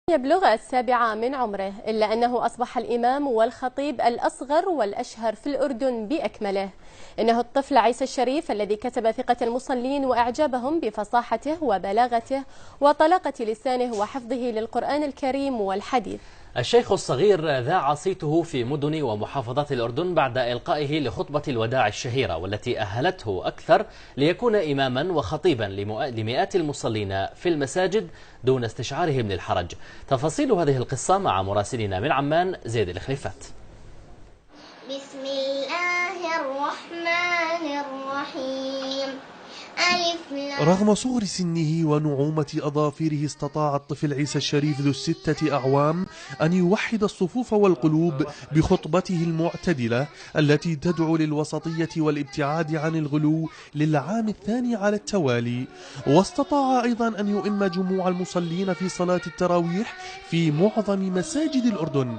يبلغ السابعة من عمره، إلا أنه أصبح الإمام والخطيب الأصغر والأشهر في الأردن بأكمله. إنه الطفل عيسى الشريف الذي كسب ثقة المصلين وإعجابهم بفصاحته وبلاغته وطلاقة لسانه وحفظه للقرآن الكريم والحديث. الشيخ الصغير ذاع صيته في مدن ومحافظات الأردن بعد إلقائه لخطبة الوداع الشهيرة، والتي أهلته أكثر ليكون إماما وخطيبا لمئات المصلين في المساجد دون استشعارهم للحرج. تفاصيل هذه القصة مع مراسلنا من عمان زيد الخليفات. بسم الله الرحمن الرحيم. رغم صغر سنه ونعومة أظافره، استطاع الطفل عيسى الشريف ذو ال6 أعوام أن يوحد الصفوف والقلوب بخطبته المعتدلة التي تدعو للوسطية والابتعاد عن الغلو للعام الثاني على التوالي. واستطاع أيضا أن يؤم جموع المصلين في صلاة التراويح في معظم مساجد الأردن.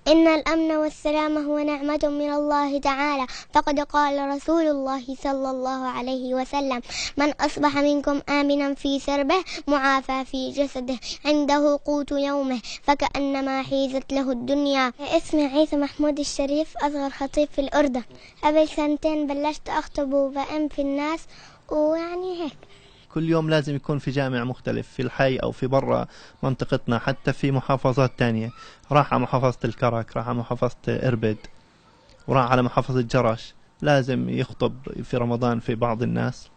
إن الأمن والسلام هو نعمة من الله تعالى، فقد قال رسول الله صلى الله عليه وسلم: من أصبح منكم آمنا في سربه معافى في جسده عنده قوت يومه فكأنما حيزت له الدنيا. اسمي عيسى محمود الشريف، أصغر خطيب في الأردن. قبل 2 بلشت أخطب وبأم في الناس، ويعني هيك. كل يوم لازم يكون في جامع مختلف في الحي أو في برا منطقتنا، حتى في محافظات تانية. راح على محافظة الكرك، راح على محافظة إربد، وراح على محافظة جرش. لازم يخطب في رمضان في بعض الناس،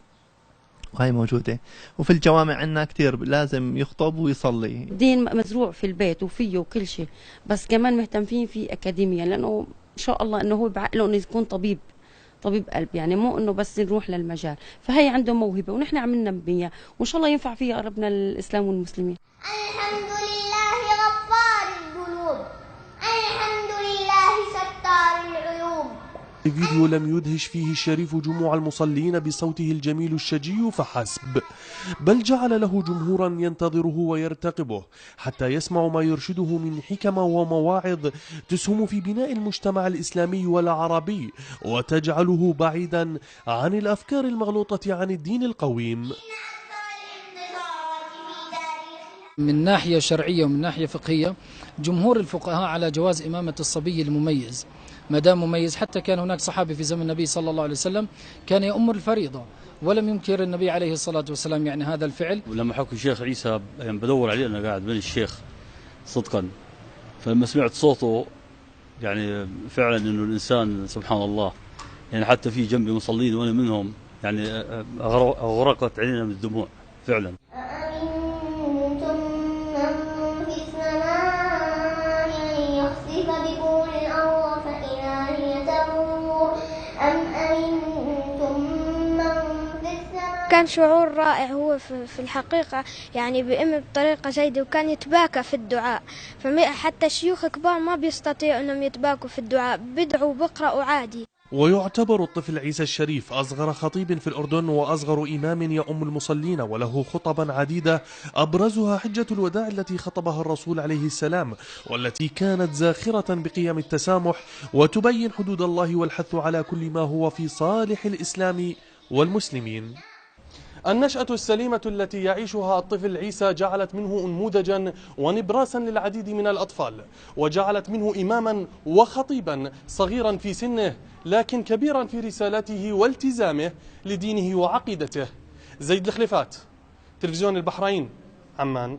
وهي موجودة. وفي الجوامع عنا كتير لازم يخطب ويصلي. دين مزروع في البيت وفيه وكل شيء، بس كمان مهتمين فيه أكاديميا، لأنه إن شاء الله أنه هو بعقله أنه يكون طبيب قلب، يعني مو انه بس نروح للمجال. فهي عنده موهبه ونحن عملنا بيها، وان شاء الله ينفع فيها قربنا الاسلام والمسلمين. الحمد لله غفار الذنوب، الحمد لله ستار العيوب. فيديو لم يدهش فيه الشريف جموع المصلين بصوته الجميل الشجي فحسب، بل جعل له جمهورا ينتظره ويرتقبه حتى يسمع ما يرشده من حكم ومواعظ تسهم في بناء المجتمع الإسلامي والعربي وتجعله بعيدا عن الأفكار المغلوطة عن الدين القويم. من ناحية شرعية ومن ناحية فقهية، جمهور الفقهاء على جواز إمامة الصبي المميز، ما دام مميز. حتى كان هناك صحابي في زمن النبي صلى الله عليه وسلم كان يؤم الفريضة، ولم ينكر النبي عليه الصلاة والسلام يعني هذا الفعل. ولما حكوا الشيخ عيسى يعني بدور عليه، أنا قاعد بين الشيخ صدقا، فلما سمعت صوته يعني فعلا إنه الإنسان سبحان الله، يعني حتى في جنبي مصلين وأنا منهم، يعني أغرقت عيننا من الدموع فعلا. كان شعور رائع. هو في الحقيقة يعني بأم بطريقة جيدة، وكان يتباكى في الدعاء، فحتى الشيوخ كبار ما بيستطيعوا أنهم يتباكوا في الدعاء، بدعوا بقرأوا عادي. ويعتبر الطفل عيسى الشريف أصغر خطيب في الأردن وأصغر إمام يؤم المصلين، وله خطبا عديدة أبرزها حجة الوداع التي خطبها الرسول عليه السلام، والتي كانت زاخرة بقيم التسامح وتبين حدود الله والحث على كل ما هو في صالح الإسلام والمسلمين. النشأة السليمة التي يعيشها الطفل عيسى جعلت منه أنموذجا ونبراسا للعديد من الأطفال، وجعلت منه إماما وخطيبا صغيرا في سنه لكن كبيرا في رسالته والتزامه لدينه وعقيدته. زيد الخليفات، تلفزيون البحرين، عمان.